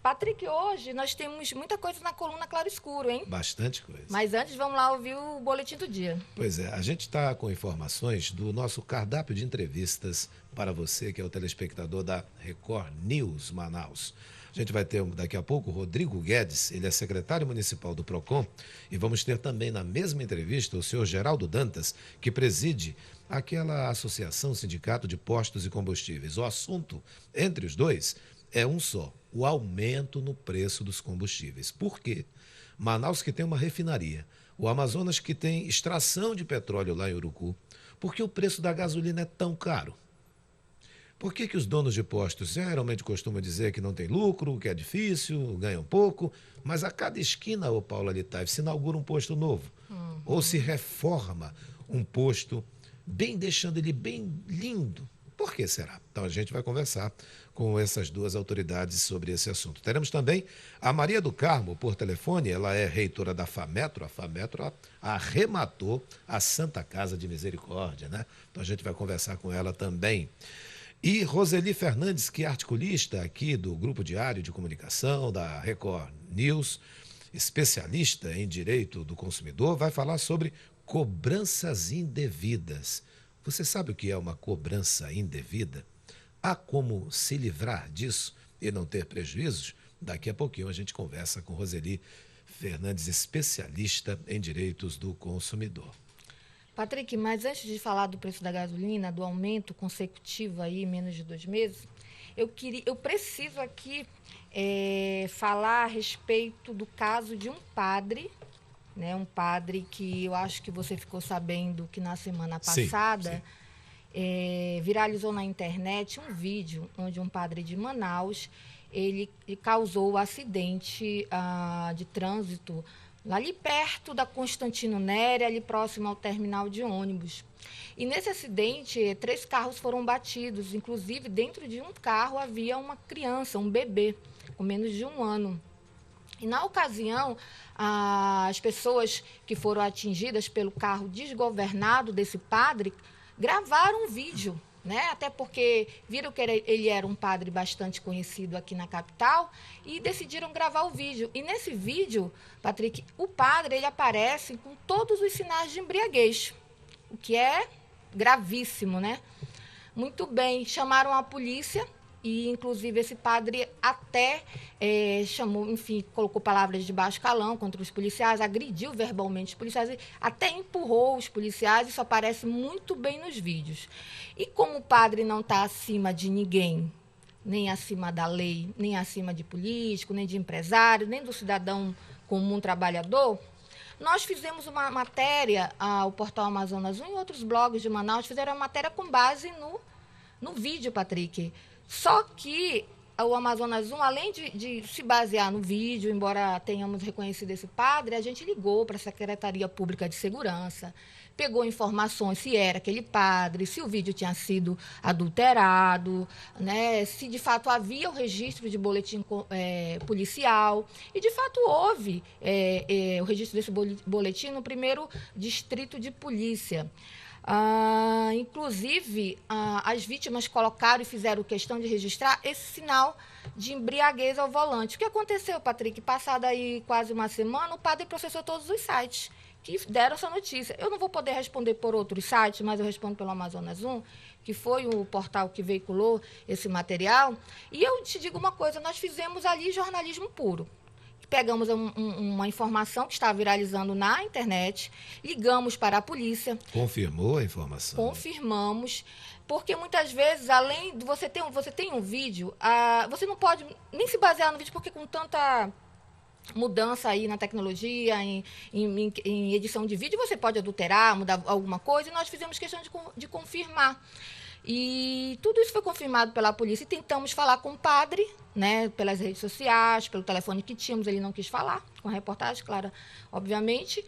Patrick, hoje nós temos muita coisa na coluna Claro Escuro, hein? Bastante coisa. Mas antes, vamos lá ouvir o boletim do dia. Pois é, a gente está com informações do nosso cardápio de entrevistas para você, que é o telespectador da Record News Manaus. A gente vai ter daqui a pouco o Rodrigo Guedes, ele é secretário municipal do PROCON, e vamos ter também na mesma entrevista o senhor Geraldo Dantas, que preside aquela associação sindicato de postos e combustíveis. O assunto entre os dois é um só: o aumento no preço dos combustíveis. Por quê? Manaus, que tem uma refinaria, o Amazonas, que tem extração de petróleo lá em Urucu. Por que o preço da gasolina é tão caro? Por que os donos de postos geralmente costumam dizer que não tem lucro, que é difícil, ganham pouco, mas a cada esquina, ô Paula Litaife, se inaugura um posto novo, ou se reforma um posto, deixando ele bem lindo? Por que será? Então a gente vai conversar com essas duas autoridades sobre esse assunto. Teremos também a Maria do Carmo por telefone, ela é reitora da FAMetro. A FAMetro arrematou a Santa Casa de Misericórdia, né? Então a gente vai conversar com ela também. E Roseli Fernandes, que é articulista aqui do Grupo Diário de Comunicação da Record News, especialista em direito do consumidor, vai falar sobre cobranças indevidas. Você sabe o que é uma cobrança indevida? Há como se livrar disso e não ter prejuízos? Daqui a pouquinho a gente conversa com Roseli Fernandes, especialista em direitos do consumidor. Patrick, mas antes de falar do preço da gasolina, do aumento consecutivo aí em menos de 2 meses, eu preciso aqui falar a respeito do caso de um padre, né? Um padre que eu acho que você ficou sabendo que na semana passada viralizou na internet um vídeo onde um padre de Manaus ele causou um acidente de trânsito ali perto da Constantino Nery, ali próximo ao terminal de ônibus. E nesse acidente, 3 carros foram batidos, inclusive dentro de um carro havia uma criança, um bebê, com menos de 1 ano. E na ocasião, as pessoas que foram atingidas pelo carro desgovernado desse padre gravaram um vídeo, né? Até porque viram que ele era um padre bastante conhecido aqui na capital e decidiram gravar o vídeo. E nesse vídeo, Patrick, o padre ele aparece com todos os sinais de embriaguez, o que é gravíssimo, né? Muito bem, chamaram a polícia e, inclusive, esse padre até chamou, enfim, colocou palavras de baixo calão contra os policiais, agrediu verbalmente os policiais, até empurrou os policiais, isso aparece muito bem nos vídeos. E como o padre não está acima de ninguém, nem acima da lei, nem acima de político, nem de empresário, nem do cidadão comum trabalhador, nós fizemos uma matéria, o Portal Amazonas 1 e outros blogs de Manaus fizeram uma matéria com base no vídeo, Patrick. Só que o Amazonas 1, além de se basear no vídeo, embora tenhamos reconhecido esse padre, a gente ligou para a Secretaria Pública de Segurança, pegou informações se era aquele padre, se o vídeo tinha sido adulterado, né, se de fato havia o registro de boletim policial. E, de fato, houve o registro desse boletim no 1º Distrito de Polícia. Inclusive, as vítimas colocaram e fizeram questão de registrar esse sinal de embriaguez ao volante. O que aconteceu, Patrick? Passada aí quase uma semana, o padre processou todos os sites que deram essa notícia. Eu não vou poder responder por outros sites, mas eu respondo pelo Amazonas 1, que foi o portal que veiculou esse material. E eu te digo uma coisa, nós fizemos ali jornalismo puro. Pegamos uma informação que estava viralizando na internet, ligamos para a polícia. Confirmou a informação? Confirmamos, porque muitas vezes, além de você tem um vídeo, você não pode nem se basear no vídeo, porque com tanta mudança aí na tecnologia, em edição de vídeo, você pode adulterar, mudar alguma coisa, e nós fizemos questão de confirmar. E tudo isso foi confirmado pela polícia e tentamos falar com o padre, né, pelas redes sociais, pelo telefone que tínhamos, ele não quis falar, com a reportagem, claro, obviamente.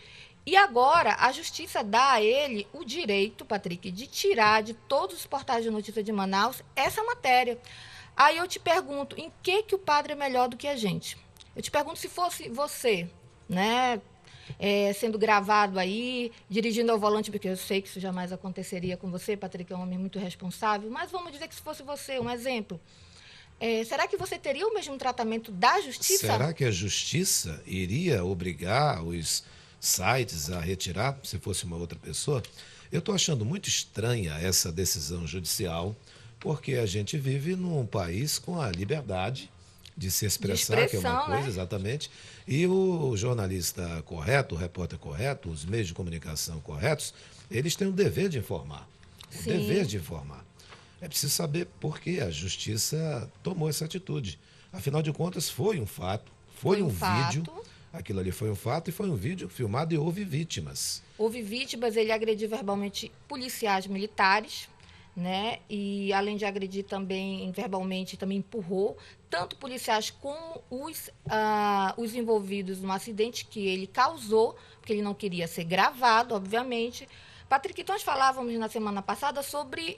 E agora a justiça dá a ele o direito, Patrick, de tirar de todos os portais de notícia de Manaus essa matéria. Aí eu te pergunto, em que o padre é melhor do que a gente? Eu te pergunto se fosse você, né, sendo gravado aí, dirigindo ao volante, porque eu sei que isso jamais aconteceria com você, Patrick é um homem muito responsável, mas vamos dizer que se fosse você, um exemplo, Será que você teria o mesmo tratamento da justiça? Será que a justiça iria obrigar os sites a retirar, se fosse uma outra pessoa? Eu estou achando muito estranha essa decisão judicial, porque a gente vive num país com a liberdade de se expressar, que é uma coisa, né? exatamente, e o jornalista correto, o repórter correto, os meios de comunicação corretos, eles têm o dever de informar. O Sim. dever de informar. É preciso saber por que a justiça tomou essa atitude. Afinal de contas, foi um fato, foi um vídeo. Aquilo ali foi um fato e foi um vídeo filmado e houve vítimas. Houve vítimas, ele agrediu verbalmente policiais militares, né? E além de agredir também verbalmente, também empurrou tanto policiais como os envolvidos no acidente que ele causou, porque ele não queria ser gravado, obviamente. Patrick, nós falávamos na semana passada sobre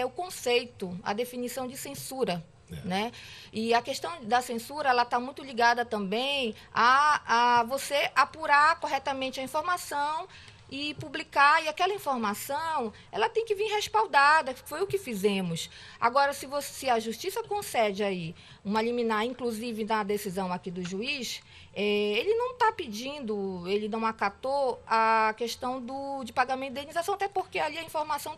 o conceito, a definição de censura. Né? E a questão da censura, ela está muito ligada também a você apurar corretamente a informação e publicar, e aquela informação, ela tem que vir respaldada, que foi o que fizemos. Agora, se a justiça concede aí uma liminar, inclusive na decisão aqui do juiz, ele não está pedindo, ele não acatou a questão de pagamento de indenização, até porque ali a informação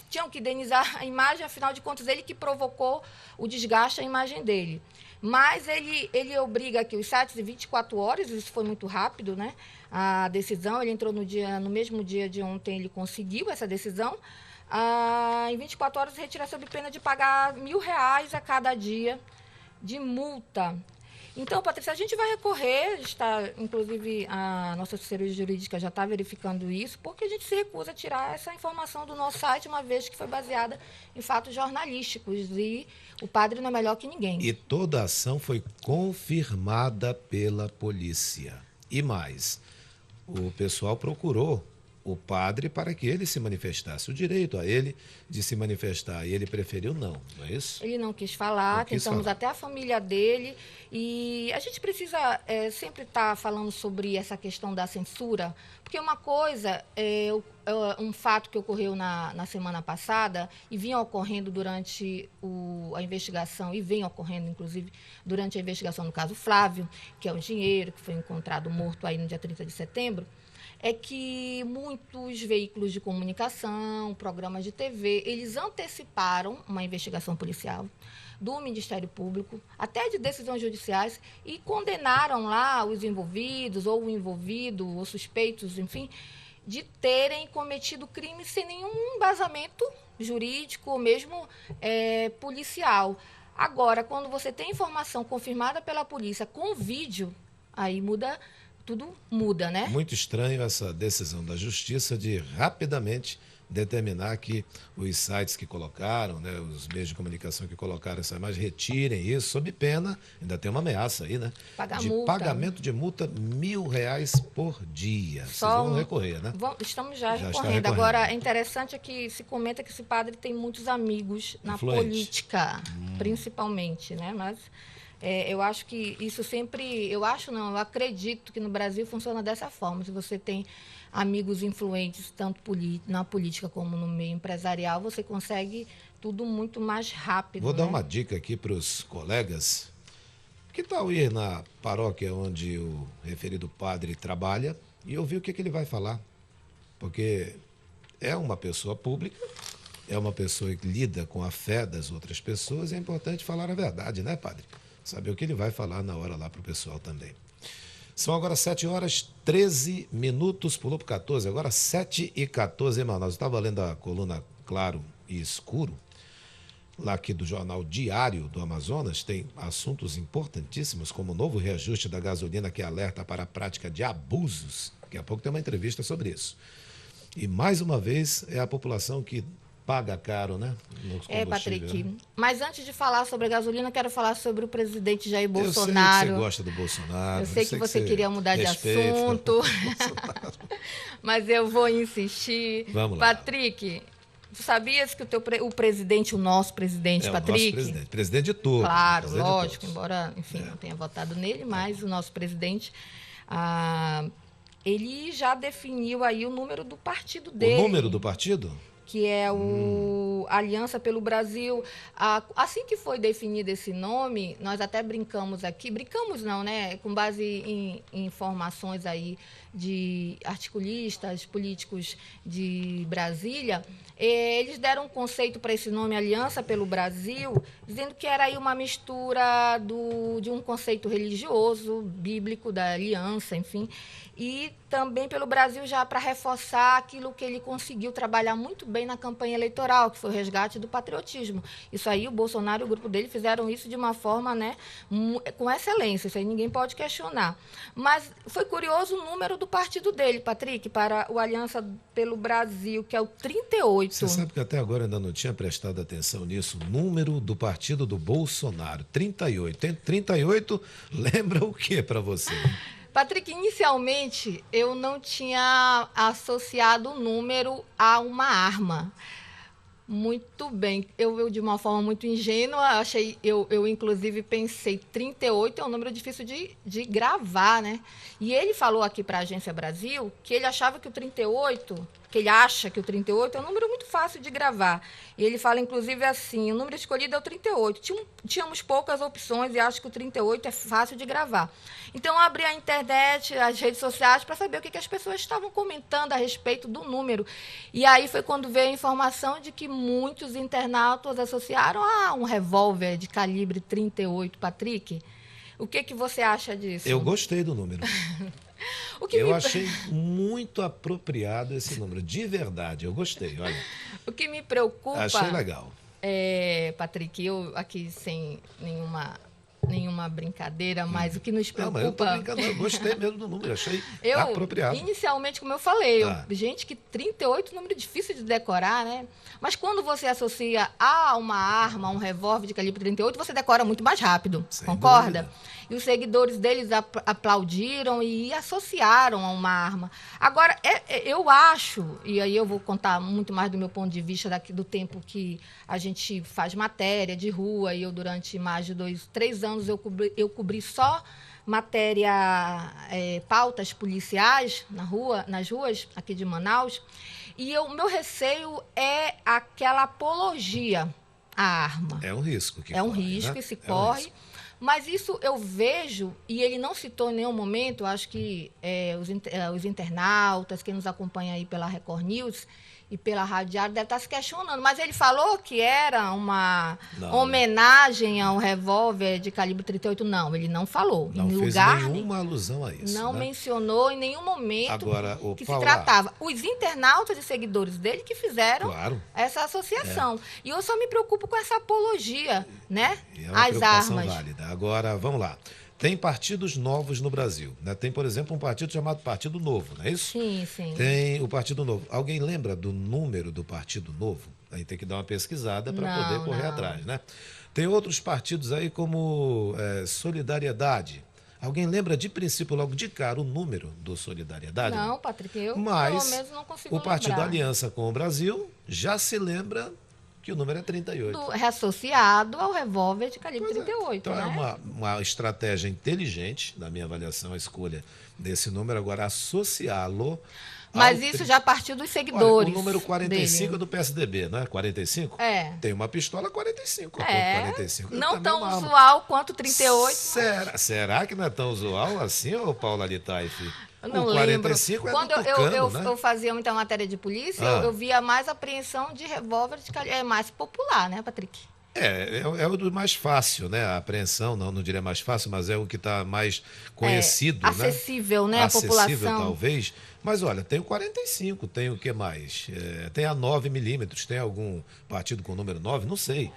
tinham que indenizar a imagem, afinal de contas, ele que provocou o desgaste à imagem dele. Mas ele obriga aqui os sites de 24 horas, isso foi muito rápido, né? A decisão, ele entrou no mesmo dia de ontem, ele conseguiu essa decisão. Em 24 horas, retirar sob pena de pagar R$1.000 a cada dia de multa. Então, Patrícia, a gente vai recorrer, inclusive a nossa assessoria jurídica já está verificando isso, porque a gente se recusa a tirar essa informação do nosso site, uma vez que foi baseada em fatos jornalísticos, e o padre não é melhor que ninguém. E toda a ação foi confirmada pela polícia. E mais, o pessoal procurou o padre para que ele se manifestasse, o direito a ele de se manifestar, e ele preferiu não é isso? Ele não quis falar, tentamos até a família dele, e a gente precisa sempre estar falando sobre essa questão da censura, porque uma coisa um fato que ocorreu na semana passada e vinha ocorrendo durante a investigação, e vem ocorrendo, inclusive, durante a investigação no caso Flávio, que é o engenheiro que foi encontrado morto aí no dia 30 de setembro, é que muitos veículos de comunicação, programas de TV, eles anteciparam uma investigação policial do Ministério Público, até de decisões judiciais, e condenaram lá os envolvidos, ou o envolvido, ou suspeitos, enfim, de terem cometido crime sem nenhum embasamento jurídico ou mesmo policial. Agora, quando você tem informação confirmada pela polícia com vídeo, aí tudo muda, né? Muito estranho essa decisão da justiça de rapidamente determinar que os sites que colocaram, né, os meios de comunicação que colocaram essa imagem, retirem isso, sob pena, ainda tem uma ameaça aí, né? Pagamento de multa R$1.000 por dia. Vocês vão recorrer, né? Estamos já recorrendo. Agora, é interessante que se comenta que esse padre tem muitos amigos na política, principalmente, né? Mas eu acho que isso sempre... Eu acredito que no Brasil funciona dessa forma. Se você tem amigos influentes, tanto na política como no meio empresarial, você consegue tudo muito mais rápido. Vou dar uma dica aqui para os colegas. Que tal ir na paróquia onde o referido padre trabalha e ouvir o que ele vai falar? Porque é uma pessoa pública, é uma pessoa que lida com a fé das outras pessoas, e é importante falar a verdade, né, padre? Saber o que ele vai falar na hora lá para o pessoal também. São agora 7h13, pulou para 14, agora 7h14 em Manaus. Eu estava lendo a coluna Claro e Escuro, lá aqui do jornal Diário do Amazonas, tem assuntos importantíssimos, como o novo reajuste da gasolina que alerta para a prática de abusos. Daqui a pouco tem uma entrevista sobre isso. E mais uma vez é a população que paga caro, né? Patrick. Né? Mas antes de falar sobre a gasolina, quero falar sobre o presidente Jair Bolsonaro. Eu sei que você gosta do Bolsonaro. Eu sei que você queria mudar de assunto. Mas eu vou insistir. Vamos lá. Patrick, tu sabias que o presidente, o nosso presidente, Patrick... O nosso presidente de todos. Claro, lógico, embora, enfim, não tenha votado nele, mas o nosso presidente... ele já definiu aí o número do partido dele. O número do partido? que é o Aliança pelo Brasil. Assim que foi definido esse nome, nós até brincamos aqui, brincamos não, né? Com base em informações aí de articulistas políticos de Brasília, eles deram um conceito para esse nome Aliança pelo Brasil, dizendo que era aí uma mistura de um conceito religioso, bíblico, da aliança, enfim, e também pelo Brasil já para reforçar aquilo que ele conseguiu trabalhar muito bem na campanha eleitoral, que foi o resgate do patriotismo. Isso aí o Bolsonaro e o grupo dele fizeram isso de uma forma, né, com excelência, isso aí ninguém pode questionar. Mas foi curioso o número do partido dele, Patrick, para o Aliança pelo Brasil, que é o 38. Você sabe que até agora eu ainda não tinha prestado atenção nisso, o número do partido do Bolsonaro, 38. 38 lembra o que para você? Patrick, inicialmente eu não tinha associado o número a uma arma. Muito bem. Eu de uma forma muito ingênua, eu inclusive pensei, 38 é um número difícil de gravar, né? E ele falou aqui para a Agência Brasil que ele achava que o 38, que ele acha que o 38 é um número muito fácil de gravar. E ele fala, inclusive, assim, o número escolhido é o 38. Tínhamos poucas opções e acho que o 38 é fácil de gravar. Então, eu abri a internet, as redes sociais, para saber o que as pessoas estavam comentando a respeito do número. E aí foi quando veio a informação de que muitos internautas associaram a um revólver de calibre 38, Patrick. O que você acha disso? Eu gostei do número. Eu achei muito apropriado esse número, de verdade, eu gostei, olha. O que me preocupa... Achei legal. Patrick, eu aqui sem nenhuma brincadeira, mas o que nos preocupa... Não, mas eu tô brincando, eu gostei mesmo do número, achei apropriado. Inicialmente, como eu falei, gente, que 38 é um número difícil de decorar, né? Mas quando você associa a uma arma, a um revólver de calibre 38, você decora muito mais rápido, sem concorda? dúvida. E os seguidores deles aplaudiram e associaram a uma arma. Agora, eu acho, e aí eu vou contar muito mais do meu ponto de vista do tempo que a gente faz matéria de rua, e eu durante mais de 3 anos eu cobri só matéria, pautas policiais nas ruas aqui de Manaus, e o meu receio é aquela apologia à arma. É um risco que corre. É um risco que se corre. Mas isso eu vejo, e ele não citou em nenhum momento, acho que os internautas, quem nos acompanha aí pela Record News e pela Rádio Diário, deve estar se questionando. Mas ele falou que era uma homenagem a um revólver de calibre 38. Não, ele não falou. Não fez nenhuma alusão a isso. Não mencionou em nenhum momento Agora, que se tratava. Os internautas e seguidores dele que fizeram essa associação. E eu só me preocupo com essa apologia, né? É uma às armas. Válida. Agora, vamos lá. Tem partidos novos no Brasil, né? Tem, por exemplo, um partido chamado Partido Novo, não é isso? Sim, sim. Tem o Partido Novo. Alguém lembra do número do Partido Novo? Aí tem que dar uma pesquisada para poder correr atrás, né? Tem outros partidos aí como Solidariedade. Alguém lembra de princípio, logo de cara, o número do Solidariedade? Não, Patrick, eu pelo menos não consigo lembrar. O Partido lembrar. Aliança com o Brasil já se lembra que o número é 38. Associado ao revólver de calibre 38. Então né? É uma estratégia inteligente, na minha avaliação, a escolha desse número. Agora, associá-lo... Mas isso já partiu dos seguidores. Olha, o número 45 dele. é do PSDB, não é? 45? Tem uma pistola 45. 45 não tão usual quanto 38. Será que não é tão usual assim, ô Paula Litaif? Eu não o 45 lembro. é Quando do Tucano, né? eu fazia muita matéria de polícia, eu via mais apreensão de revólver de calibre. É mais popular, né, Patrick? É o do mais fácil, né? A apreensão, não diria mais fácil, mas é o que está mais conhecido, acessível, né? A acessível, população. Talvez. Mas olha, tem o 45, tem o que mais? Tem a 9 milímetros, tem algum partido com o número 9? Não sei.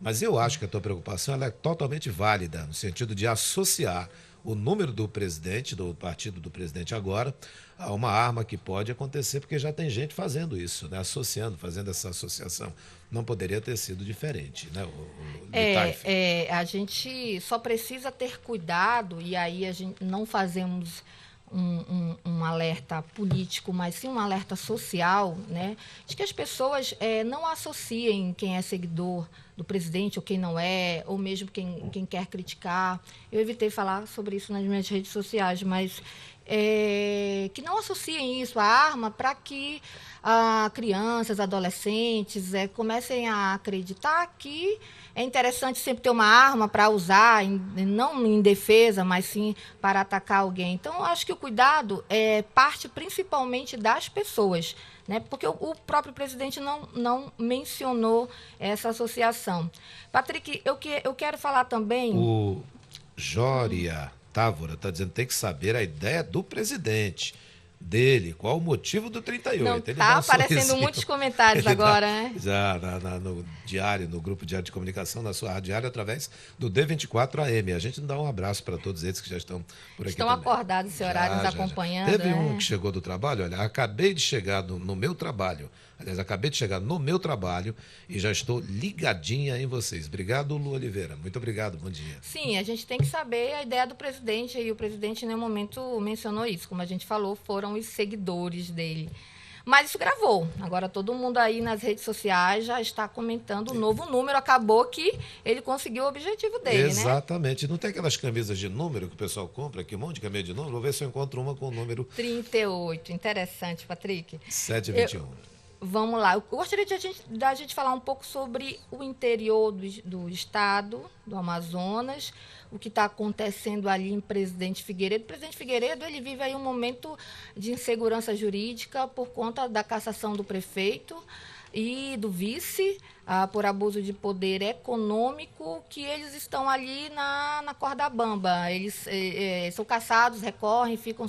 Mas eu acho que a tua preocupação ela é totalmente válida, no sentido de associar o número do presidente, do partido do presidente agora, a uma arma que pode acontecer, porque já tem gente fazendo isso, né? Fazendo essa associação. Não poderia ter sido diferente, né? A gente só precisa ter cuidado, e aí a gente não fazemos um alerta político, mas sim um alerta social, né? De que as pessoas não associem quem é seguidor do presidente, ou quem não é, ou mesmo quem quer criticar. Eu evitei falar sobre isso nas minhas redes sociais, mas que não associem isso à arma para que crianças, adolescentes comecem a acreditar que é interessante sempre ter uma arma para usar, não em defesa, mas sim para atacar alguém. Então, eu acho que o cuidado parte principalmente das pessoas, né? Porque o próprio presidente não mencionou essa associação. Patrick, eu quero falar também... O Jória Távora está dizendo que tem que saber a ideia do presidente. Dele, qual o motivo do 38? Não, Ele está aparecendo muitos comentários agora, né? Já no diário, no grupo Diário de Comunicação, na sua rádio diário, através do D24 AM. A gente dá um abraço para todos eles que já estão por aqui. Estão também. Acordados esse horário, nos acompanhando. Teve um que chegou do trabalho, olha, acabei de chegar no meu trabalho. Aliás, acabei de chegar no meu trabalho e já estou ligadinha em vocês. Obrigado, Lu Oliveira. Muito obrigado, bom dia. Sim, a gente tem que saber a ideia do presidente, e o presidente em nenhum momento mencionou isso. Como a gente falou, foram os seguidores dele. Mas isso gravou. Agora todo mundo aí nas redes sociais já está comentando o novo número. Acabou que ele conseguiu o objetivo dele, Exatamente. Né? Não tem aquelas camisas de número que o pessoal compra aqui, um monte de camisa de número? Vou ver se eu encontro uma com o número 38. Interessante, Patrick. 721. Vamos lá. Eu gostaria da gente falar um pouco sobre o interior do estado, do Amazonas, o que está acontecendo ali em Presidente Figueiredo. Presidente Figueiredo, ele vive aí um momento de insegurança jurídica por conta da cassação do prefeito e do vice por abuso de poder econômico, que eles estão ali na corda bamba. Eles são cassados, recorrem, ficam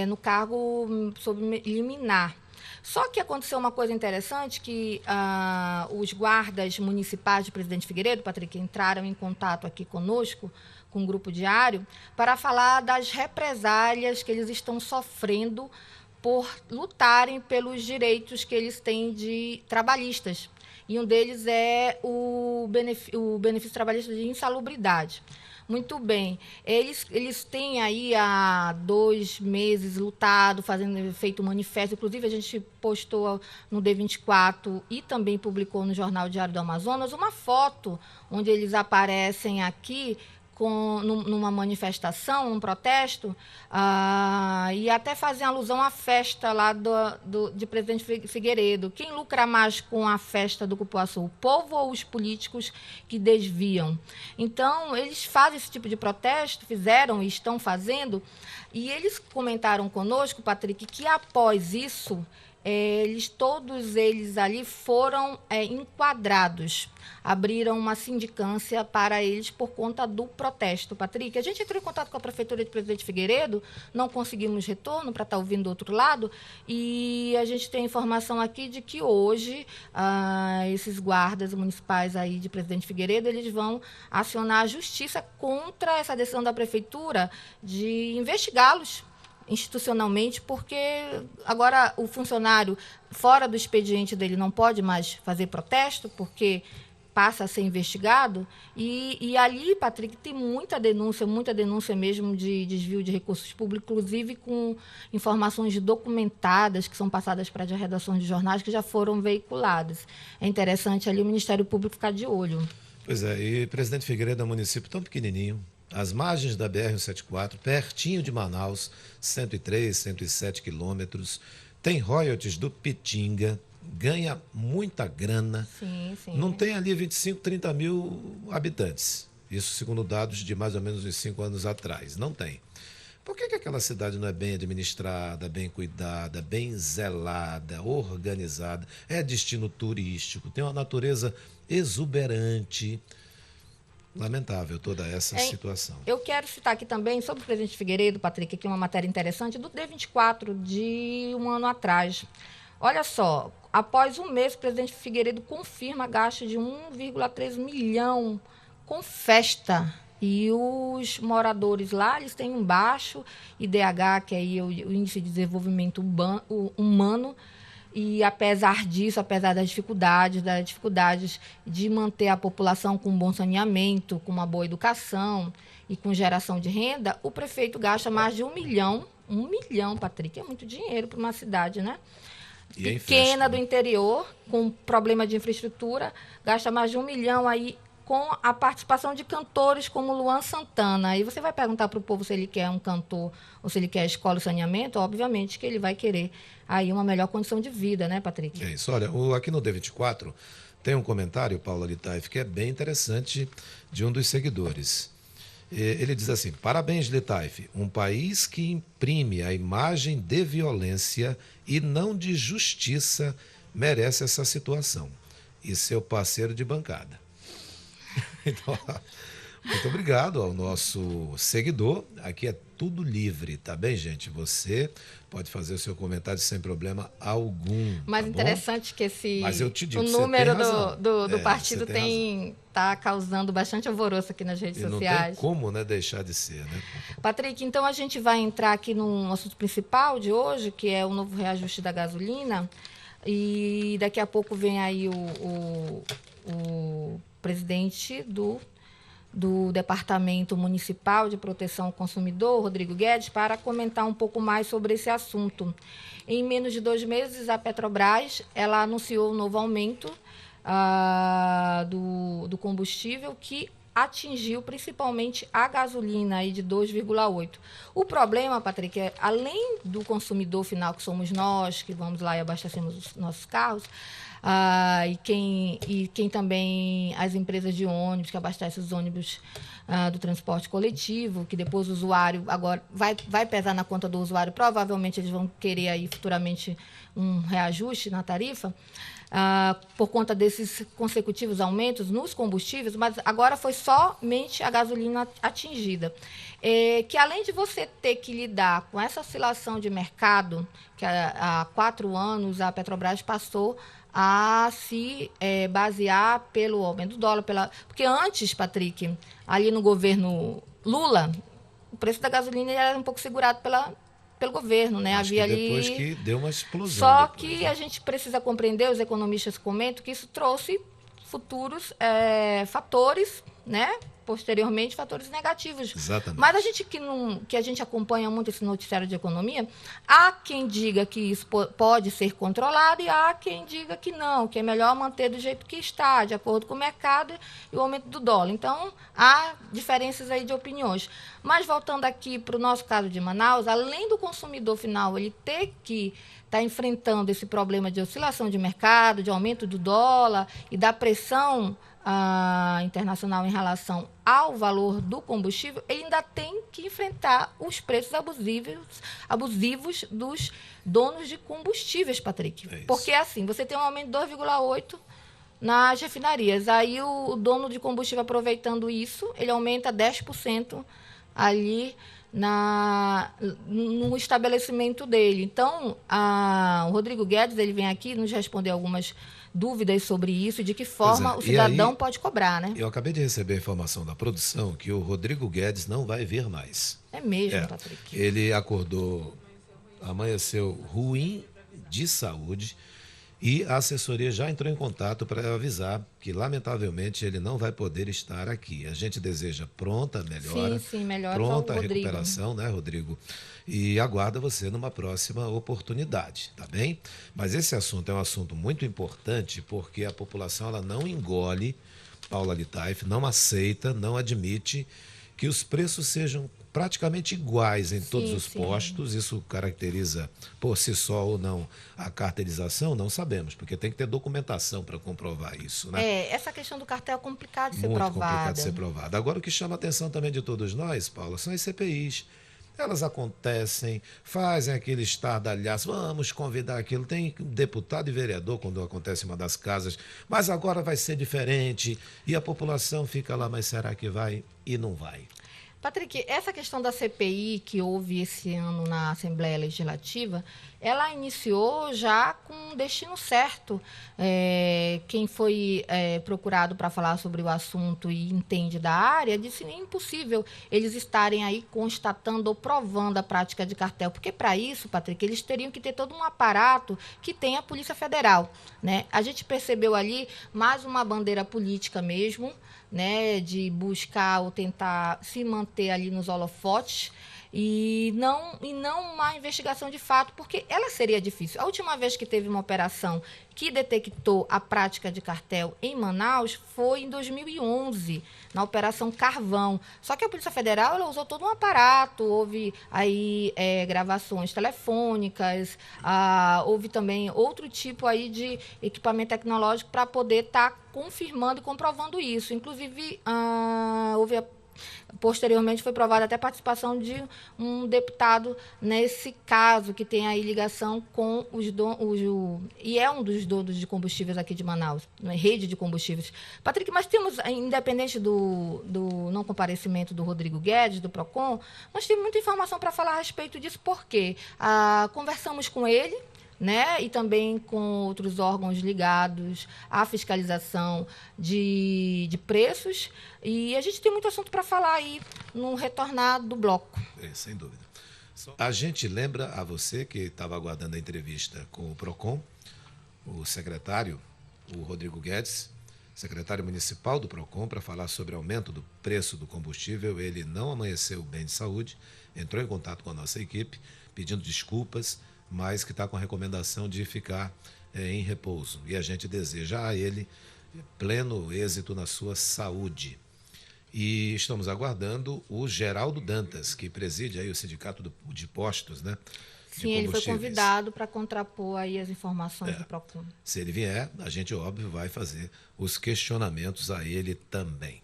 no cargo sob liminar. Só que aconteceu uma coisa interessante, que os guardas municipais de Presidente Figueiredo, Patrick, entraram em contato aqui conosco, com o Grupo Diário, para falar das represálias que eles estão sofrendo por lutarem pelos direitos que eles têm de trabalhistas. E um deles é o benefício trabalhista de insalubridade. Muito bem. Eles têm aí há 2 meses lutado, feito um manifesto. Inclusive, a gente postou no D24 e também publicou no Jornal Diário do Amazonas uma foto onde eles aparecem aqui numa manifestação, um protesto, e até fazem alusão à festa lá de Presidente Figueiredo. Quem lucra mais com a festa do Cupuaçu, o povo ou os políticos que desviam? Então, eles fazem esse tipo de protesto, fizeram e estão fazendo, e eles comentaram conosco, Patrick, que após isso, todos eles ali foram enquadrados, abriram uma sindicância para eles por conta do protesto. Patrick, a gente entrou em contato com a Prefeitura de Presidente Figueiredo, não conseguimos retorno para estar ouvindo do outro lado, e a gente tem informação aqui de que hoje esses guardas municipais aí de Presidente Figueiredo, eles vão acionar a justiça contra essa decisão da Prefeitura de investigá-los institucionalmente, porque agora o funcionário fora do expediente dele não pode mais fazer protesto, porque passa a ser investigado, e ali, Patrick, tem muita denúncia mesmo de desvio de recursos públicos, inclusive com informações documentadas que são passadas para as redações de jornais que já foram veiculadas. É interessante ali o Ministério Público ficar de olho. Pois é, e Presidente Figueiredo é um município tão pequenininho, às margens da BR-174, pertinho de Manaus, 103, 107 quilômetros, tem royalties do Pitinga, ganha muita grana, sim. Não tem ali 25, 30 mil habitantes, isso segundo dados de mais ou menos uns 5 anos atrás, não tem. Por que aquela cidade não é bem administrada, bem cuidada, bem zelada, organizada? É destino turístico, tem uma natureza exuberante. Lamentável toda essa situação. Eu quero citar aqui também sobre o Presidente Figueiredo, Patrick, aqui uma matéria interessante do D24 de um ano atrás. Olha só, após um mês, o Presidente Figueiredo confirma gasto de 1,3 milhão com festa. E os moradores lá, eles têm um baixo IDH, que é aí o Índice de Desenvolvimento Humano, e apesar disso, apesar das dificuldades de manter a população com um bom saneamento, com uma boa educação e com geração de renda, o prefeito gasta mais de 1 milhão. 1 milhão, Patrick, é muito dinheiro para uma cidade, né? pequena do interior, com problema de infraestrutura, gasta mais de 1 milhão aí com a participação de cantores como Luan Santana. Aí você vai perguntar para o povo se ele quer um cantor ou se ele quer escola e saneamento, obviamente que ele vai querer aí uma melhor condição de vida, né, Patrick? É isso. Olha, aqui no D24 tem um comentário, Paula Litaif, que é bem interessante, de um dos seguidores. Ele diz assim: parabéns, Litaif, um país que imprime a imagem de violência e não de justiça merece essa situação. E seu parceiro de bancada. Então, muito obrigado ao nosso seguidor. Aqui é tudo livre, tá bem, gente? Você pode fazer o seu comentário sem problema algum. Mas tá interessante bom? que Mas eu te digo, o número do você partido tem está causando bastante alvoroço aqui nas redes sociais. Não tem como, né, deixar de ser, né? Patrick, então a gente vai entrar aqui no assunto principal de hoje, que é o novo reajuste da gasolina. E daqui a pouco vem aí o presidente do Departamento Municipal de Proteção ao Consumidor, Rodrigo Guedes, para comentar um pouco mais sobre esse assunto. Em menos de 2 meses, a Petrobras ela anunciou um novo aumento do combustível, que atingiu principalmente a gasolina aí de 2,8. O problema, Patrick, é além do consumidor final, que somos nós, que vamos lá e abastecemos os nossos carros, e quem também, as empresas de ônibus, que abastecem os ônibus do transporte coletivo, que depois o usuário agora vai pesar na conta do usuário, provavelmente eles vão querer aí futuramente um reajuste na tarifa, por conta desses consecutivos aumentos nos combustíveis, mas agora foi somente a gasolina atingida. Que além de você ter que lidar com essa oscilação de mercado, que há 4 anos a Petrobras passou a se basear pelo aumento do dólar, porque antes, Patrick, ali no governo Lula, o preço da gasolina era um pouco segurado pelo governo, né? Acho Havia que depois ali... que deu uma explosão. Só depois, que né? a gente precisa compreender, os economistas comentam, que isso trouxe futuros fatores, né? Posteriormente, fatores negativos. Exatamente. Mas que a gente acompanha muito esse noticiário de economia, há quem diga que isso pode ser controlado e há quem diga que não, que é melhor manter do jeito que está, de acordo com o mercado e o aumento do dólar. Então, há diferenças aí de opiniões. Mas, voltando aqui para o nosso caso de Manaus, além do consumidor final ele ter que estar enfrentando esse problema de oscilação de mercado, de aumento do dólar e da pressão internacional em relação ao valor do combustível, ele ainda tem que enfrentar os preços abusivos dos donos de combustíveis, Patrick. Porque assim, você tem um aumento de 2,8 nas refinarias. Aí o dono de combustível, aproveitando isso, ele aumenta 10% ali no estabelecimento dele. Então, o Rodrigo Guedes ele vem aqui nos responder algumas dúvidas sobre isso, de que forma o cidadão pode cobrar, né? Eu acabei de receber a informação da produção que o Rodrigo Guedes não vai vir mais. É mesmo, Patrick? Ele amanheceu ruim de saúde e a assessoria já entrou em contato para avisar que, lamentavelmente, ele não vai poder estar aqui. A gente deseja pronta melhora, pronta recuperação, né, Rodrigo? E aguarda você numa próxima oportunidade, tá bem? Mas esse assunto é um assunto muito importante porque a população ela não engole, Paula Litaif, não aceita, não admite que os preços sejam praticamente iguais em todos os postos. Isso caracteriza por si só ou não a cartelização? Não sabemos, porque tem que ter documentação para comprovar isso, né? Essa questão do cartel é complicado de ser Muito provada. complicado de ser provada. Agora, o que chama a atenção também de todos nós, Paula, são as CPIs. Elas acontecem, fazem aquele estardalhaço, vamos convidar aquilo. Tem deputado e vereador quando acontece uma das casas, mas agora vai ser diferente. E a população fica lá, mas será que vai? E não vai. Patrick, essa questão da CPI que houve esse ano na Assembleia Legislativa, ela iniciou já com um destino certo. Quem foi procurado para falar sobre o assunto e entende da área disse que é impossível eles estarem aí constatando ou provando a prática de cartel, porque para isso, Patrick, eles teriam que ter todo um aparato que tem a Polícia Federal, né? A gente percebeu ali mais uma bandeira política mesmo, né, de buscar ou tentar se manter ali nos holofotes e não uma investigação de fato, porque ela seria difícil. A última vez que teve uma operação que detectou a prática de cartel em Manaus foi em 2011, na Operação Carvão. Só que a Polícia Federal ela usou todo um aparato, houve aí gravações telefônicas, houve também outro tipo aí de equipamento tecnológico para poder estar confirmando e comprovando isso. Inclusive, houve posteriormente foi provada até a participação de um deputado nesse caso, que tem aí ligação com e é um dos donos de combustíveis aqui de Manaus, rede de combustíveis. Patrick, mas temos, independente do não comparecimento do Rodrigo Guedes, do PROCON, nós temos muita informação para falar a respeito disso, porque conversamos com ele, né, e também com outros órgãos ligados à fiscalização de preços. E a gente tem muito assunto para falar aí no retornar do bloco. Sem dúvida. A gente lembra a você que estava aguardando a entrevista com o PROCON, o secretário, o Rodrigo Guedes, secretário municipal do PROCON, para falar sobre o aumento do preço do combustível. Ele não amanheceu bem de saúde, entrou em contato com a nossa equipe, pedindo desculpas, mas que está com a recomendação de ficar em repouso. E a gente deseja a ele pleno êxito na sua saúde. E estamos aguardando o Geraldo Dantas, que preside aí o Sindicato de Postos, né? Sim, ele foi convidado para contrapor aí as informações do PROCON. Se ele vier, a gente, óbvio, vai fazer os questionamentos a ele também.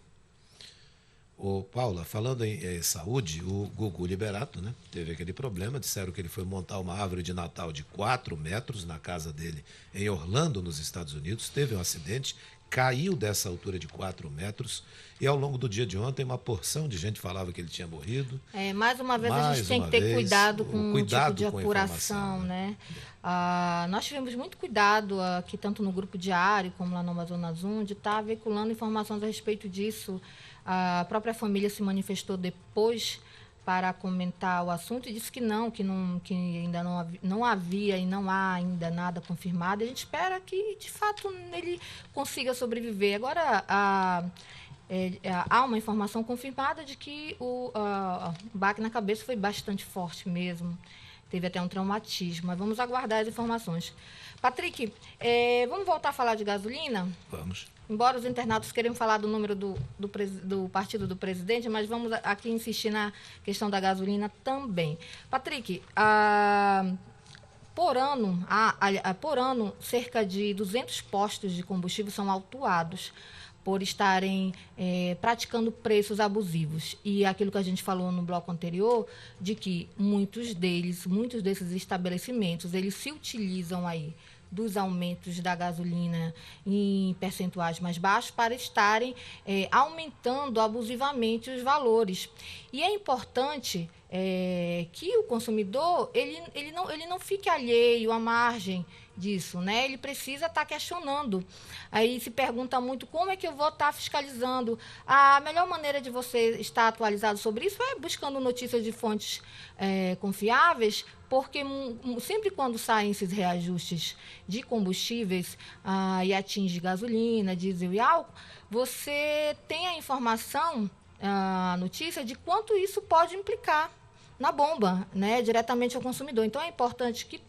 Ô, Paula, falando em saúde, o Gugu Liberato, né, teve aquele problema, disseram que ele foi montar uma árvore de Natal de 4 metros na casa dele em Orlando, nos Estados Unidos, teve um acidente, caiu dessa altura de 4 metros e ao longo do dia de ontem uma porção de gente falava que ele tinha morrido. Mais uma vez a gente tem que ter cuidado com o tipo de apuração, né? Nós tivemos muito cuidado aqui, tanto no Grupo Diário como lá no Amazonas 1, de estar veiculando informações a respeito disso. A própria família se manifestou depois para comentar o assunto e disse que ainda não havia e não há ainda nada confirmado. A gente espera que, de fato, ele consiga sobreviver. Agora, há uma informação confirmada de que o baque na cabeça foi bastante forte mesmo. Teve até um traumatismo, mas vamos aguardar as informações. Patrick, vamos voltar a falar de gasolina? Vamos. Embora os internautas queiram falar do número do partido do presidente, mas vamos aqui insistir na questão da gasolina também. Patrick, por ano, cerca de 200 postos de combustível são autuados por estarem praticando preços abusivos. E aquilo que a gente falou no bloco anterior, de que muitos desses estabelecimentos, eles se utilizam aí dos aumentos da gasolina em percentuais mais baixos para estarem aumentando abusivamente os valores. E é importante que o consumidor ele não fique alheio à margem disso, né? Ele precisa estar questionando. Aí se pergunta muito como é que eu vou estar fiscalizando. A melhor maneira de você estar atualizado sobre isso é buscando notícias de fontes confiáveis, porque sempre quando saem esses reajustes de combustíveis e atinge gasolina, diesel e álcool, você tem a informação, a notícia de quanto isso pode implicar na bomba, né, diretamente ao consumidor. Então, é importante que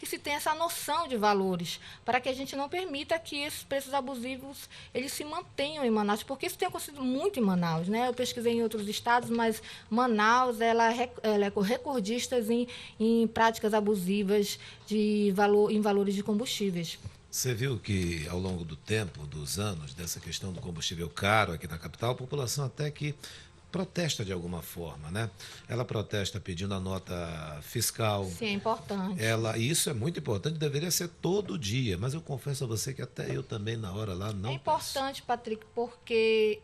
se tenha essa noção de valores, para que a gente não permita que esses preços abusivos eles se mantenham em Manaus, porque isso tem acontecido muito em Manaus, né? Eu pesquisei em outros estados, mas Manaus ela é recordista em práticas abusivas em valores de combustíveis. Você viu que, ao longo do tempo, dos anos, dessa questão do combustível caro aqui na capital, a população até que protesta de alguma forma, né? Ela protesta pedindo a nota fiscal. Sim, é importante. Isso é muito importante, deveria ser todo dia, mas eu confesso a você que até eu também na hora lá não. É importante, Patrick, porque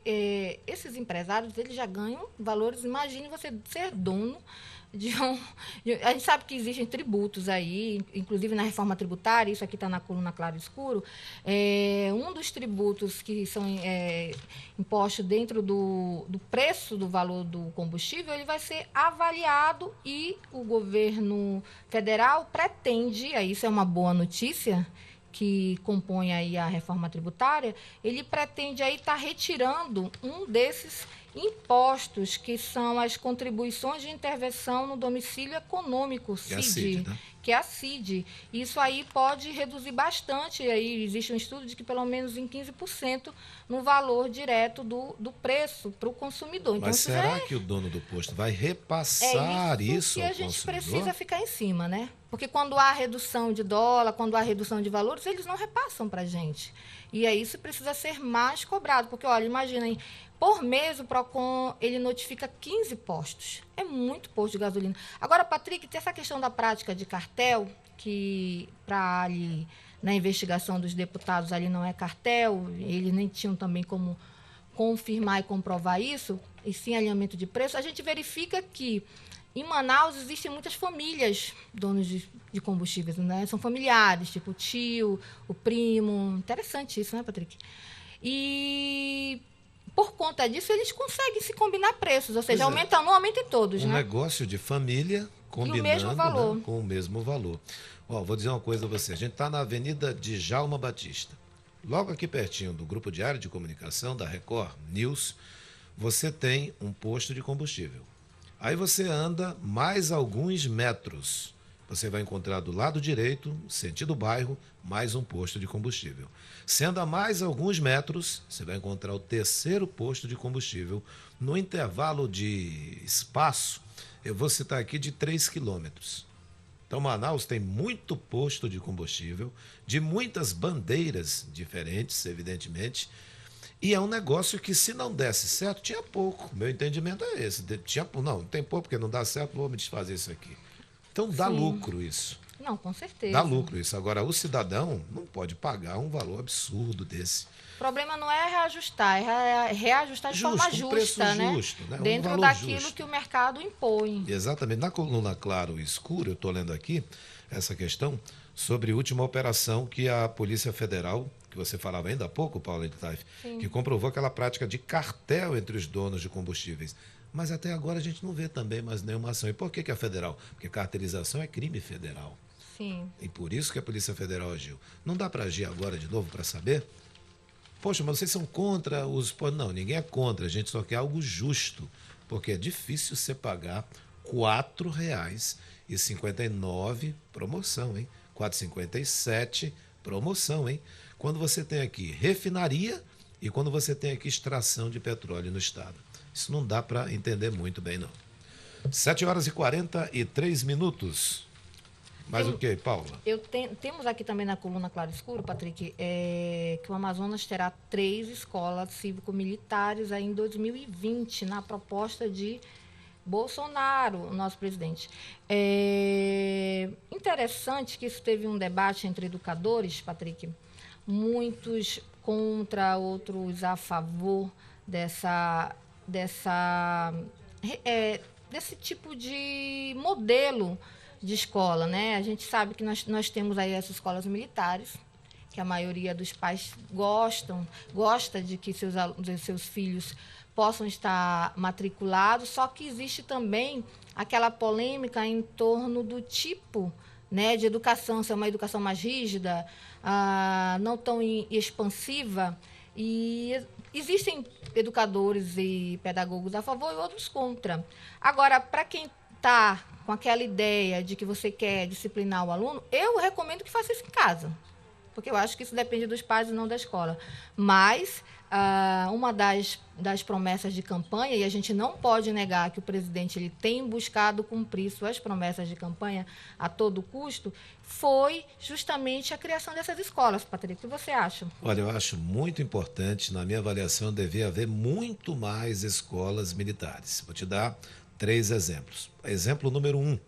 esses empresários eles já ganham valores. Imagine você ser dono a gente sabe que existem tributos aí, inclusive na reforma tributária, isso aqui está na coluna Claro e Escuro. Um dos tributos que são impostos dentro do preço do valor do combustível, ele vai ser avaliado e o governo federal pretende, isso é uma boa notícia, que compõe aí a reforma tributária, ele pretende aí estar retirando um desses impostos, que são as contribuições de intervenção no domicílio econômico, CID, que é a CID. Isso aí pode reduzir bastante, aí existe um estudo de que pelo menos em 15% no valor direto do preço para o consumidor. Então, mas será que o dono do posto vai repassar isso que ao a gente consumidor? precisa ficar em cima, né? Porque quando há redução de dólar, quando há redução de valores, eles não repassam para a gente. E aí isso precisa ser mais cobrado, porque, olha, imaginem, por mês o PROCON, ele notifica 15 postos. É muito posto de gasolina. Agora, Patrick, tem essa questão da prática de cartel, que para ali, na investigação dos deputados ali não é cartel, eles nem tinham também como confirmar e comprovar isso, e sim alinhamento de preço. A gente verifica que em Manaus existem muitas famílias donos de combustíveis, né? São familiares, tipo o tio, o primo. Interessante isso, né, Patrick? E por conta disso, eles conseguem se combinar preços, ou seja, aumenta um, aumenta em todos, né? Negócio de família combinando, e o mesmo valor. Né, com o mesmo valor. Ó, vou dizer uma coisa a você. A gente está na Avenida Djalma Batista. Logo aqui pertinho do Grupo Diário de Comunicação, da Record News, você tem um posto de combustível. Aí você anda mais alguns metros. Você vai encontrar do lado direito, sentido bairro, mais um posto de combustível. Se anda mais alguns metros, você vai encontrar o terceiro posto de combustível. No intervalo de espaço, eu vou citar aqui de 3 quilômetros. Então, Manaus tem muito posto de combustível, de muitas bandeiras diferentes, evidentemente. E é um negócio que, se não desse certo, tinha pouco. Meu entendimento é esse. Não tem pouco, porque não dá certo, vou me desfazer isso aqui. Então, dá lucro isso. Não, com certeza. Dá lucro isso. Agora, o cidadão não pode pagar um valor absurdo desse. O problema não é reajustar, é reajustar de forma justa, preço né? Justo, né? Dentro daquilo que o mercado impõe. Exatamente. Na coluna Claro e Escuro, eu estou lendo aqui essa questão sobre a última operação que a Polícia Federal, que você falava ainda há pouco, Paula Edtaf, que comprovou aquela prática de cartel entre os donos de combustíveis. Mas até agora a gente não vê também mais nenhuma ação. E por que a federal? Porque cartelização é crime federal. Sim. E por isso que a Polícia Federal agiu. Não dá para agir agora de novo para saber? Poxa, mas vocês são contra os... Não, ninguém é contra, a gente só quer algo justo, porque é difícil você pagar R$ 4,59 promoção, hein? R$ 4,57 promoção, hein? Quando você tem aqui refinaria e quando você tem aqui extração de petróleo no estado. Isso não dá para entender muito bem, não. 7h43. Mais o quê, Paula? Temos aqui também na coluna Claro Escuro, Patrick, que o Amazonas terá 3 escolas cívico-militares aí em 2020, na proposta de Bolsonaro, o nosso presidente. Interessante que isso teve um debate entre educadores, Patrick, muitos contra, outros a favor desse tipo de modelo de escola, né? A gente sabe que nós temos aí essas escolas militares, que a maioria dos pais gosta de que seus filhos possam estar matriculados, só que existe também aquela polêmica em torno do tipo, né, de educação, se é uma educação mais rígida, não tão expansiva, e existem educadores e pedagogos a favor e outros contra. Agora, para quem está com aquela ideia de que você quer disciplinar o aluno, eu recomendo que faça isso em casa, porque eu acho que isso depende dos pais e não da escola. Mas uma das promessas de campanha, e a gente não pode negar que o presidente ele tem buscado cumprir suas promessas de campanha a todo custo, foi justamente a criação dessas escolas. Patrick, o que você acha? Olha, eu acho muito importante, na minha avaliação, devia haver muito mais escolas militares. Vou te dar 3 exemplos. Exemplo número 1,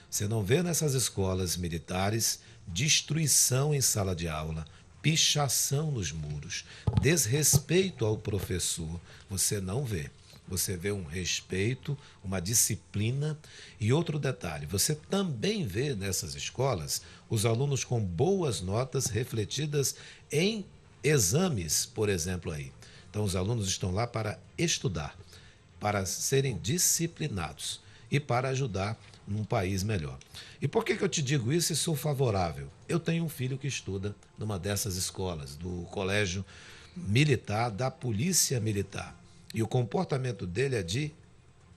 você não vê nessas escolas militares destruição em sala de aula, pichação nos muros, desrespeito ao professor. Você não vê. Você vê um respeito, uma disciplina. E outro detalhe, você também vê nessas escolas os alunos com boas notas refletidas em exames, por exemplo, aí. Então, os alunos estão lá para estudar, para serem disciplinados e para ajudar num país melhor. E por que eu te digo isso e sou favorável? Eu tenho um filho que estuda numa dessas escolas, do Colégio Militar da Polícia Militar. E o comportamento dele é de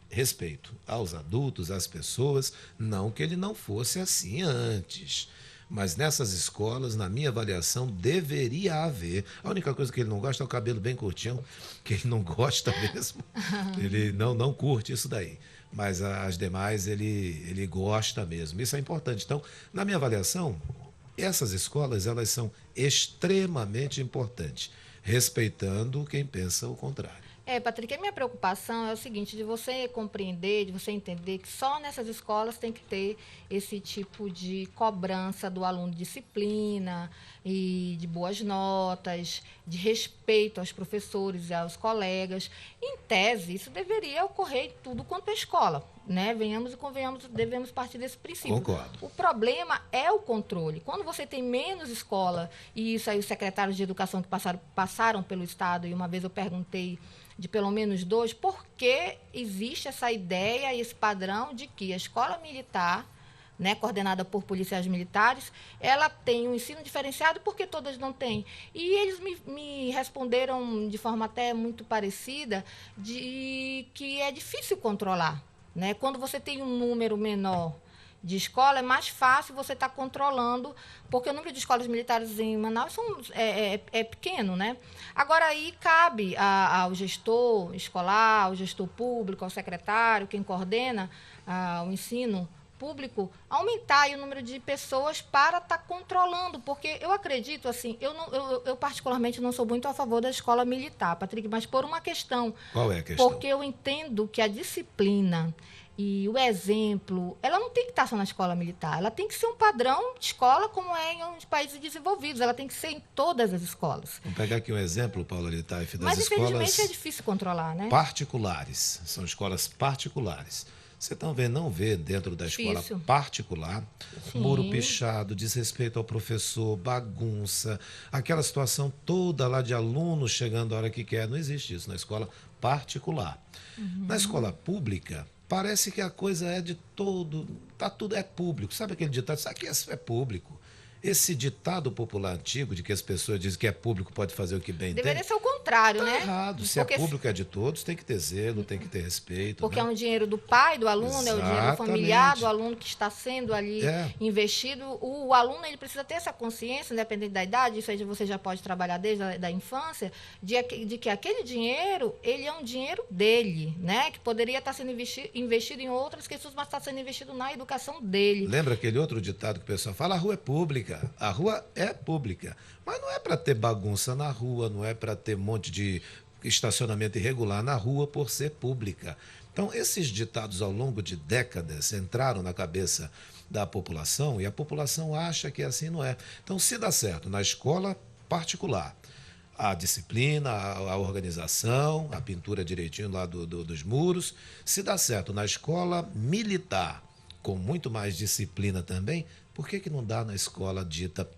respeito aos adultos, às pessoas, não que ele não fosse assim antes. Mas nessas escolas, na minha avaliação, deveria haver. A única coisa que ele não gosta é o cabelo bem curtinho, que ele não gosta mesmo. Ele não curte isso daí. Mas as demais ele gosta mesmo. Isso é importante. Então, na minha avaliação, essas escolas elas são extremamente importantes, respeitando quem pensa o contrário. Patrick, a minha preocupação é o seguinte, de você compreender, de você entender que só nessas escolas tem que ter esse tipo de cobrança do aluno de disciplina e de boas notas, de respeito aos professores e aos colegas. Em tese, isso deveria ocorrer em tudo quanto é escola, né? Venhamos e convenhamos, devemos partir desse princípio. Concordo. O problema é o controle. Quando você tem menos escola, e isso aí os secretários de educação que passaram pelo Estado, e uma vez eu perguntei de pelo menos 2, por que existe essa ideia e esse padrão de que a escola militar, né, coordenada por policiais militares, ela tem um ensino diferenciado, porque todas não têm. E eles me responderam de forma até muito parecida, de que é difícil controlar, né? Quando você tem um número menor de escola, é mais fácil você estar controlando, porque o número de escolas militares em Manaus é pequeno, né? Agora, aí cabe ao gestor escolar, ao gestor público, ao secretário, quem coordena o ensino público, aumentar aí o número de pessoas para estar controlando, porque eu acredito, assim, eu particularmente não sou muito a favor da escola militar, Patrick, mas por uma questão. Qual é a questão? Porque eu entendo que a disciplina e o exemplo, ela não tem que estar só na escola militar, ela tem que ser um padrão de escola como é em uns países desenvolvidos, ela tem que ser em todas as escolas. Vamos pegar aqui um exemplo, Paula Litaif, das Mas, escolas infelizmente, é difícil controlar, né? particulares. São escolas particulares. Você também não vê dentro da escola Difícil. particular Sim. muro pichado, desrespeito ao professor, bagunça, aquela situação toda lá de aluno chegando a hora que quer. Não existe isso na escola particular. Na escola pública, parece que a coisa é de todo, tá tudo é público. Sabe aquele ditado? Isso aqui é público. Esse ditado popular antigo de que as pessoas dizem que é público pode fazer o que bem Deveria tem, ser o contrário, tá né? errado. Se Porque é público é de todos, tem que ter zelo, tem que ter respeito. Porque né? é um dinheiro do pai do aluno, é o dinheiro Exatamente. familiar do aluno que está sendo ali É. investido. O aluno ele precisa ter essa consciência, independente da idade, isso aí você já pode trabalhar desde a da infância, de que aquele dinheiro, ele é um dinheiro dele, né? Que poderia estar sendo investido em outras questões, mas está sendo investido na educação dele. Lembra aquele outro ditado que o pessoal fala? A rua é pública. A rua é pública. Mas não é para ter bagunça na rua, não é para ter um monte de estacionamento irregular na rua por ser pública. Então, esses ditados ao longo de décadas entraram na cabeça da população e a população acha que assim não é. Então, se dá certo na escola particular, a disciplina, a organização, a pintura direitinho lá dos muros, se dá certo na escola militar, com muito mais disciplina também, por que não dá na escola dita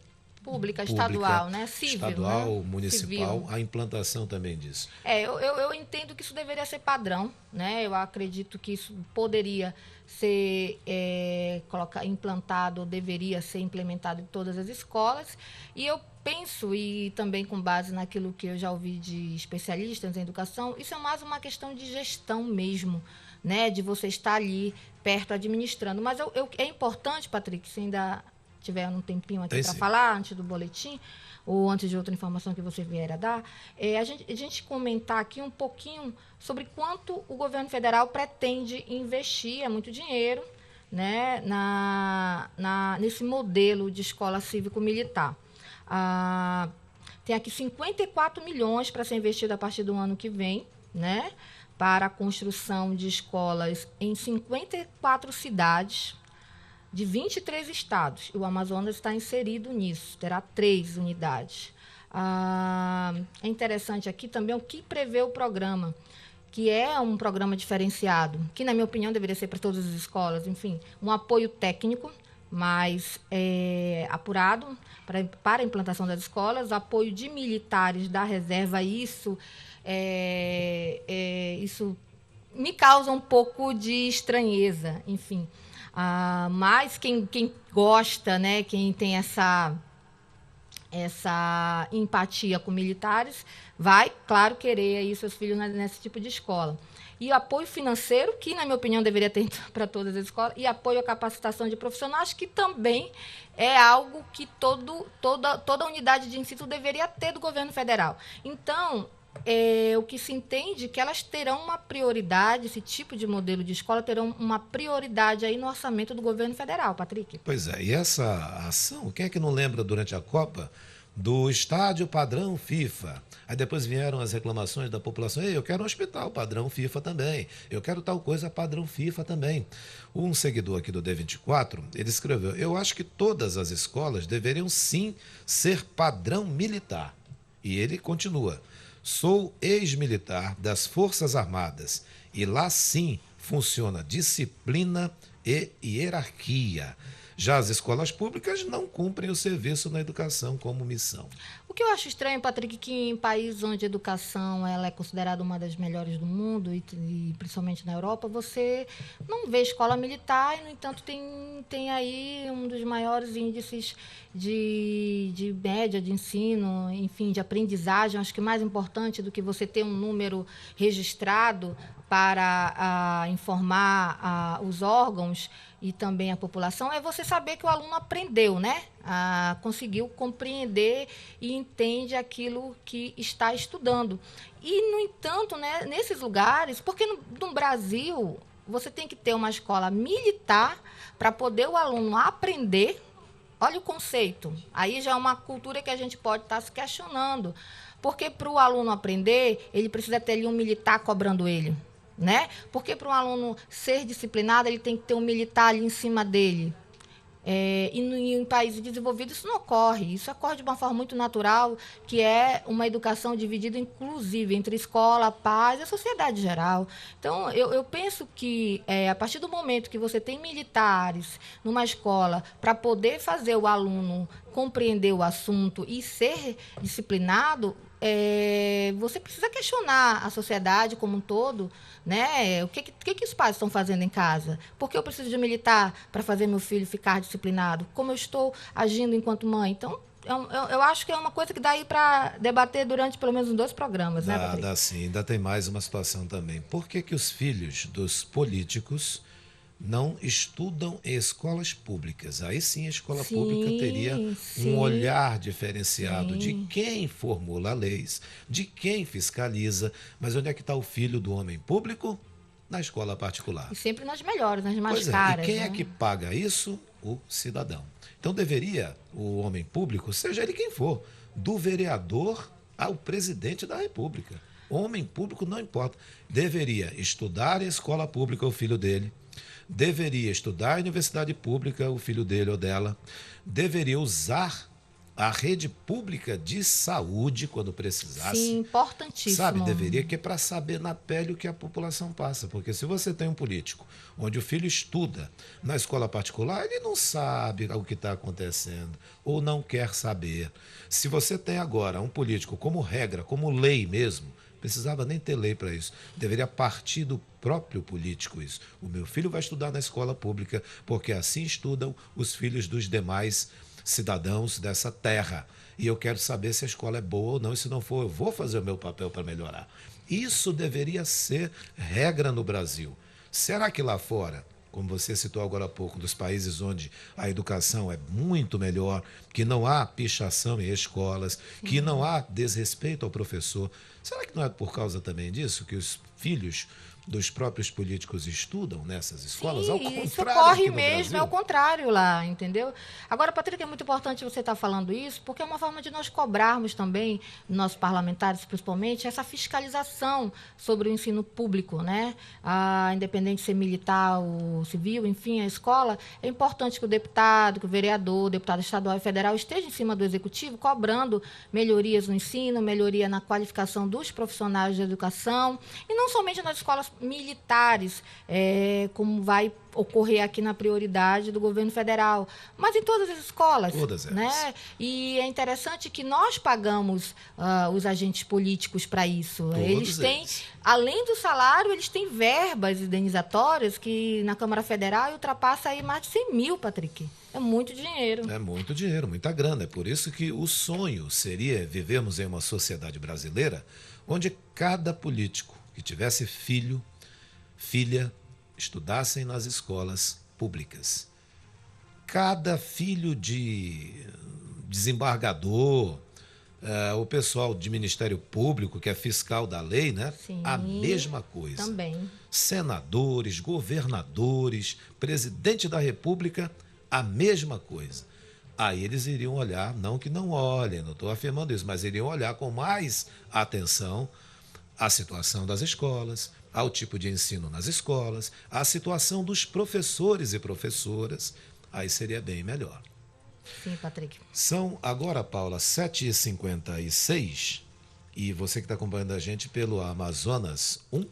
Pública, estadual, né? Civil, estadual, né? municipal, Civil. a implantação também disso? Eu entendo que isso deveria ser padrão, né? Eu acredito que isso poderia ser implantado, ou deveria ser implementado em todas as escolas. E eu penso, e também com base naquilo que eu já ouvi de especialistas em educação, isso é mais uma questão de gestão mesmo, né? De você estar ali perto administrando. Mas é importante, Patrick, se ainda tiver um tempinho aqui para falar, antes do boletim, ou antes de outra informação que você vier a dar, a gente comentar aqui um pouquinho sobre quanto o governo federal pretende investir, é muito dinheiro, né, nesse modelo de escola cívico-militar. Tem aqui 54 milhões para ser investido a partir do ano que vem, né, para a construção de escolas em 54 cidades, de 23 estados. O Amazonas está inserido nisso, terá 3 unidades. É interessante aqui também o que prevê o programa, que é um programa diferenciado, que, na minha opinião, deveria ser para todas as escolas. Enfim, um apoio técnico mais apurado para a implantação das escolas, apoio de militares da reserva. Isso me causa um pouco de estranheza, enfim. Mas quem gosta, né, quem tem essa empatia com militares, vai, claro, querer aí seus filhos nesse tipo de escola. E apoio financeiro, que, na minha opinião, deveria ter para todas as escolas, e apoio à capacitação de profissionais, que também é algo que toda unidade de ensino deveria ter do governo federal. Então, o que se entende é que elas terão uma prioridade, esse tipo de modelo de escola terão uma prioridade aí no orçamento do governo federal, Patrick. Pois é, e essa ação, quem é que não lembra durante a Copa do estádio padrão FIFA? Aí depois vieram as reclamações da população: ei, eu quero um hospital padrão FIFA também, eu quero tal coisa padrão FIFA também. Um seguidor aqui do D24, ele escreveu: eu acho que todas as escolas deveriam sim ser padrão militar. E ele continua: sou ex-militar das Forças Armadas e lá sim funciona disciplina e hierarquia. Já as escolas públicas não cumprem o serviço na educação como missão. O que eu acho estranho, Patrick, que em países onde a educação ela é considerada uma das melhores do mundo, e principalmente na Europa, você não vê escola militar e, no entanto, tem aí um dos maiores índices de média de ensino, enfim, de aprendizagem. Acho que mais importante do que você ter um número registrado para informar os órgãos e também a população, é você saber que o aluno aprendeu, né? Conseguiu compreender e entende aquilo que está estudando. E, no entanto, né, nesses lugares, porque no Brasil você tem que ter uma escola militar para poder o aluno aprender. Olha o conceito. Aí já é uma cultura que a gente pode estar se questionando. Porque para o aluno aprender, ele precisa ter ali um militar cobrando ele. Né? Porque para um aluno ser disciplinado, ele tem que ter um militar ali em cima dele. Em países desenvolvidos isso não ocorre. Isso ocorre de uma forma muito natural, que é uma educação dividida, inclusive, entre escola, paz e a sociedade geral. Então, eu penso que, a partir do momento que você tem militares numa escola para poder fazer o aluno compreender o assunto e ser disciplinado, você precisa questionar a sociedade como um todo, né? O que os pais estão fazendo em casa? Por que eu preciso de um militar para fazer meu filho ficar disciplinado? Como eu estou agindo enquanto mãe? Então, eu acho que é uma coisa que dá aí para debater durante pelo menos 2 programas, né, Patrick? Dá sim. Ainda tem mais uma situação também. Por que os filhos dos políticos não estudam em escolas públicas? Aí sim a escola pública teria um olhar diferenciado de quem formula leis, de quem fiscaliza. Mas onde é que está o filho do homem público? Na escola particular. E sempre nas melhores, nas mais caras. E quem é que paga isso? O cidadão. Então deveria o homem público, seja ele quem for, do vereador ao presidente da República. Homem público não importa. Deveria estudar em escola pública o filho dele. Deveria estudar em universidade pública o filho dele ou dela. Deveria usar a rede pública de saúde quando precisasse. Sim, importantíssimo. Sabe, deveria, que é para saber na pele o que a população passa. Porque se você tem um político onde o filho estuda na escola particular, ele não sabe o que está acontecendo ou não quer saber. Se você tem agora um político como regra, como lei mesmo, precisava nem ter lei para isso. Deveria partir do próprio político isso. O meu filho vai estudar na escola pública, porque assim estudam os filhos dos demais cidadãos dessa terra. E eu quero saber se a escola é boa ou não, e se não for, eu vou fazer o meu papel para melhorar. Isso deveria ser regra no Brasil. Será que lá fora, como você citou agora há pouco, dos países onde a educação é muito melhor, que não há pichação em escolas, que não há desrespeito ao professor, será que não é por causa também disso que os filhos dos próprios políticos estudam nessas escolas? Sim, ao contrário, isso ocorre mesmo, Brasil. é o contrário lá, entendeu? Agora, Patrick, é muito importante você estar falando isso, porque é uma forma de nós cobrarmos também, nossos parlamentares principalmente, essa fiscalização sobre o ensino público, né? Independente de ser militar ou civil, enfim, a escola, é importante que o deputado, que o vereador, o deputado estadual e federal esteja em cima do executivo, cobrando melhorias no ensino, melhoria na qualificação dos profissionais de educação, e não somente nas escolas militares, como vai ocorrer aqui na prioridade do governo federal, mas em todas as escolas. Todas elas. Né? E é interessante que nós pagamos os agentes políticos para isso. Eles têm, além do salário, eles têm verbas indenizatórias que na Câmara Federal ultrapassa aí mais de 100 mil, Patrick. É muito dinheiro. É muito dinheiro, muita grana. É por isso que o sonho seria vivermos em uma sociedade brasileira onde cada político que tivesse filho, filha, estudassem nas escolas públicas. Cada filho de desembargador, o pessoal de Ministério Público, que é fiscal da lei, né? Sim, a mesma coisa. Também. Senadores, governadores, presidente da República, a mesma coisa. Aí eles iriam olhar, não que não olhem, não estou afirmando isso, mas iriam olhar com mais atenção a situação das escolas, ao tipo de ensino nas escolas, a situação dos professores e professoras, aí seria bem melhor. Sim, Patrick. São agora, Paula, 7h56, e você que está acompanhando a gente pelo Amazonas 1,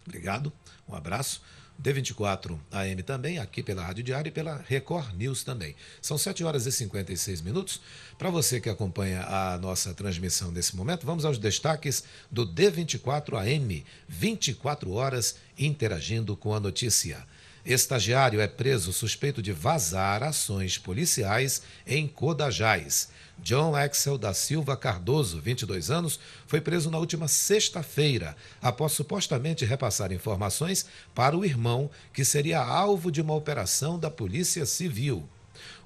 obrigado, um abraço. D24 AM também, aqui pela Rádio Diário e pela Record News também. São 7h56. Para você que acompanha a nossa transmissão nesse momento, vamos aos destaques do D24 AM, 24 horas interagindo com a notícia. Estagiário é preso suspeito de vazar ações policiais em Codajás. John Axel da Silva Cardoso, 22 anos, foi preso na última sexta-feira, após supostamente repassar informações para o irmão, que seria alvo de uma operação da Polícia Civil.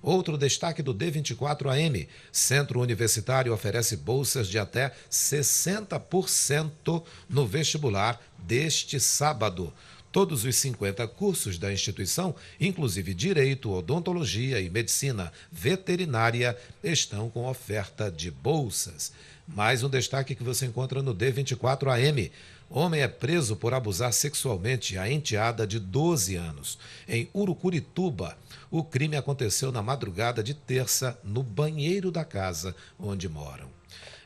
Outro destaque do D24 AM, Centro Universitário oferece bolsas de até 60% no vestibular deste sábado. Todos os 50 cursos da instituição, inclusive Direito, Odontologia e Medicina Veterinária, estão com oferta de bolsas. Mais um destaque que você encontra no D24 AM. Homem é preso por abusar sexualmente a enteada de 12 anos. Em Urucurituba, o crime aconteceu na madrugada de terça no banheiro da casa onde moram.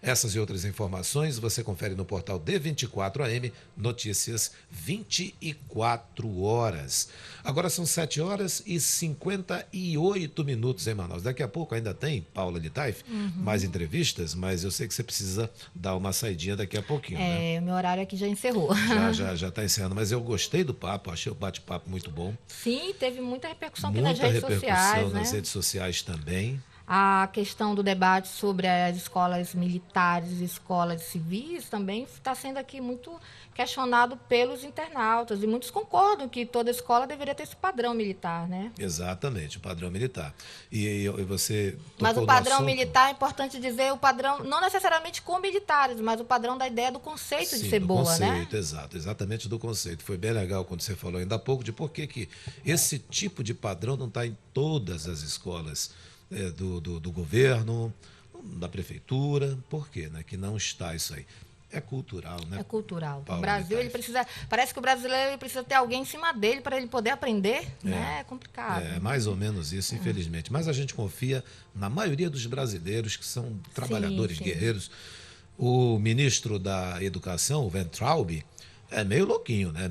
Essas e outras informações você confere no portal D24AM, notícias 24 horas. Agora são 7h58 em Manaus. Daqui a pouco ainda tem, Paula Litaif, mais entrevistas, mas eu sei que você precisa dar uma saidinha daqui a pouquinho. O meu horário aqui já encerrou. Já está encerrando, mas eu gostei do papo, achei o bate-papo muito bom. Sim, teve muita repercussão aqui nas redes sociais. Muita repercussão nas redes sociais também. A questão do debate sobre as escolas militares e escolas civis também está sendo aqui muito questionado pelos internautas. E muitos concordam que toda escola deveria ter esse padrão militar, né? Exatamente, o padrão militar. E você Mas o padrão militar, é importante dizer, o padrão, não necessariamente com militares, mas o padrão da ideia do conceito de ser boa, né? Conceito, exato, exatamente do conceito. Foi bem legal quando você falou ainda há pouco de por que esse tipo de padrão não está em todas as escolas do governo, da prefeitura. Por quê, né? Que não está isso aí. É cultural, né? É cultural. O Brasil, ele precisa... Parece que o brasileiro precisa ter alguém em cima dele para ele poder aprender, né? É complicado. É mais ou menos isso, infelizmente. Mas a gente confia na maioria dos brasileiros que são trabalhadores, guerreiros. O ministro da Educação, o Weintraub, é meio louquinho, né?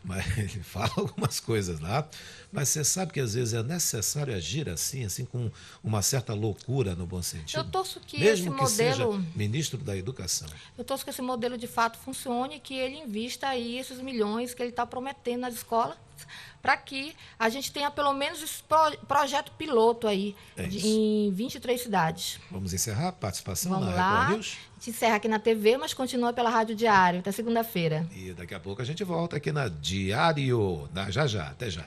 Mas ele fala algumas coisas lá. Mas você sabe que às vezes é necessário agir assim com uma certa loucura no bom sentido. Eu torço que mesmo esse que modelo... seja ministro da Educação. Eu torço que esse modelo de fato funcione e que ele invista aí esses milhões que ele está prometendo nas escolas, para que a gente tenha pelo menos esse projeto piloto aí em 23 cidades. Vamos encerrar a participação Vamos na lá. Record News? A gente encerra aqui na TV, mas continua pela Rádio Diário, até segunda-feira. E daqui a pouco a gente volta aqui na Diário. Já, até já.